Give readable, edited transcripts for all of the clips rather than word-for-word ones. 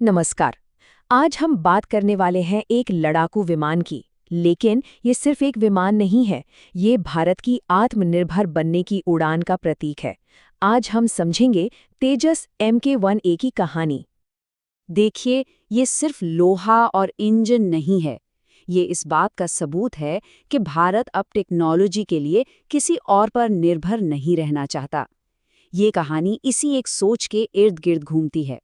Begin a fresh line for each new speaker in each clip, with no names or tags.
नमस्कार। आज हम बात करने वाले हैं एक लड़ाकू विमान की। लेकिन ये सिर्फ एक विमान नहीं है, ये भारत की आत्मनिर्भर बनने की उड़ान का प्रतीक है। आज हम समझेंगे तेजस MK-1A की कहानी।
देखिए, ये सिर्फ लोहा और इंजन नहीं है। ये इस बात का सबूत है कि भारत अब टेक्नोलॉजी के लिए किसी और पर निर्भर नहीं रहना चाहता। ये कहानी इसी एक सोच के इर्द गिर्द घूमती है।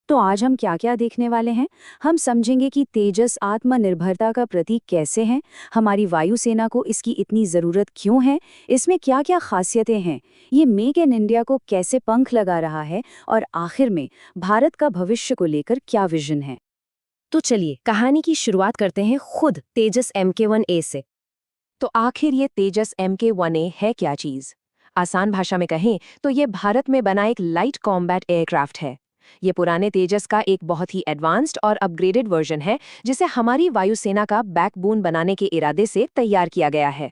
तो आज हम क्या क्या देखने वाले हैं? हम समझेंगे कि तेजस आत्मनिर्भरता का प्रतीक कैसे हैं, हमारी वायुसेना को इसकी इतनी ज़रूरत क्यों है, इसमें क्या क्या खासियतें हैं, ये मेक इन इंडिया को कैसे पंख लगा रहा है और आखिर में भारत का भविष्य को लेकर क्या विजन है।
तो चलिए कहानी की शुरुआत करते हैं खुद तेजस MK-1A से। तो आखिर ये तेजस MK-1A है क्या चीज़? आसान भाषा में कहें तो ये भारत में बना एक लाइट कॉम्बैट एयरक्राफ्ट है। ये पुराने तेजस का एक बहुत ही एडवांस्ड और अपग्रेडेड वर्जन है, जिसे हमारी वायुसेना का बैकबोन बनाने के इरादे से तैयार किया गया है।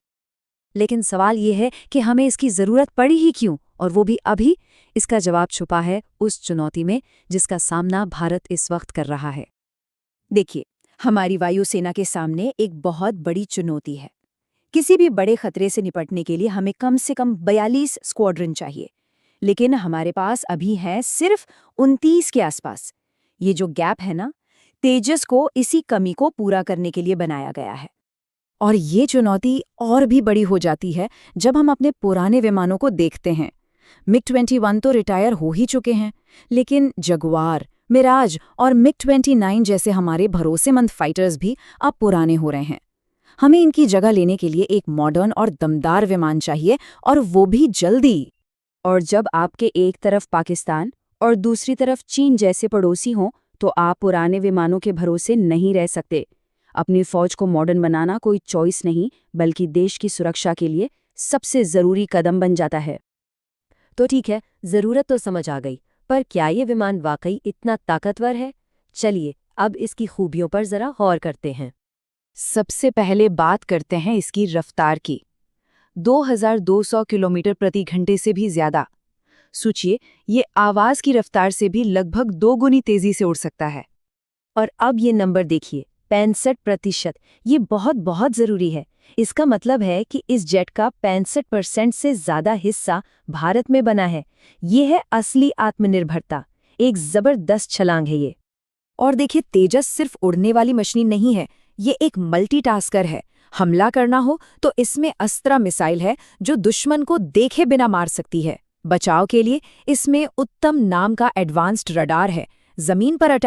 लेकिन सवाल ये है कि हमें इसकी ज़रूरत पड़ी ही क्यों, और वो भी अभी? इसका जवाब छुपा है उस चुनौती में जिसका सामना भारत इस वक्त कर रहा है। देखिए, हमारी वायुसेना के सामने एक बहुत बड़ी चुनौती है। किसी भी बड़े खतरे से निपटने के लिए हमें कम से कम 42 स्क्वाड्रन चाहिए, लेकिन हमारे पास अभी है सिर्फ 29 के आसपास। ये जो गैप है ना, तेजस को इसी कमी को पूरा करने के लिए बनाया गया है। और ये चुनौती और भी बड़ी हो जाती है जब हम अपने पुराने विमानों को देखते हैं। MiG-21 तो रिटायर हो ही चुके हैं, लेकिन जगुआर, मिराज और MiG-29 जैसे हमारे भरोसेमंद फाइटर्स भी अब पुराने हो रहे हैं। हमें इनकी जगह लेने के लिए एक मॉडर्न और दमदार विमान चाहिए, और वो भी जल्दी। और जब आपके एक तरफ पाकिस्तान और दूसरी तरफ चीन जैसे पड़ोसी हों, तो आप पुराने विमानों के भरोसे नहीं रह सकते। अपनी फौज को मॉडर्न बनाना कोई चॉइस नहीं, बल्कि देश की सुरक्षा के लिए सबसे ज़रूरी कदम बन जाता है।
तो ठीक है, ज़रूरत तो समझ आ गई, पर क्या ये विमान वाकई इतना ताकतवर है? चलिए अब इसकी खूबियों पर ज़रा गौर करते हैं।
सबसे पहले बात करते हैं इसकी रफ्तार की। 2200 किलोमीटर प्रति घंटे से भी ज्यादा। सोचिए, ये आवाज की रफ्तार से भी लगभग 2 गुनी तेजी से उड़ सकता है।
और अब ये नंबर देखिए, 65%। ये बहुत बहुत ज़रूरी है। इसका मतलब है कि इस जेट का 65% से ज़्यादा हिस्सा भारत में बना है। ये है असली आत्मनिर्भरता। एक ज़बरदस्त छलांग है ये।
और देखिए, तेजस सिर्फ उड़ने वाली मशीन नहीं है, ये एक मल्टीटास्कर है। हमला करना हो तो इसमें अस्त्रा मिसाइल है जो दुश्मन को देखे बिना मार सकती है। बचाव के लिए इसमें उत्तम नाम का एडवांस्ड रडार है। जमीन पर अटैक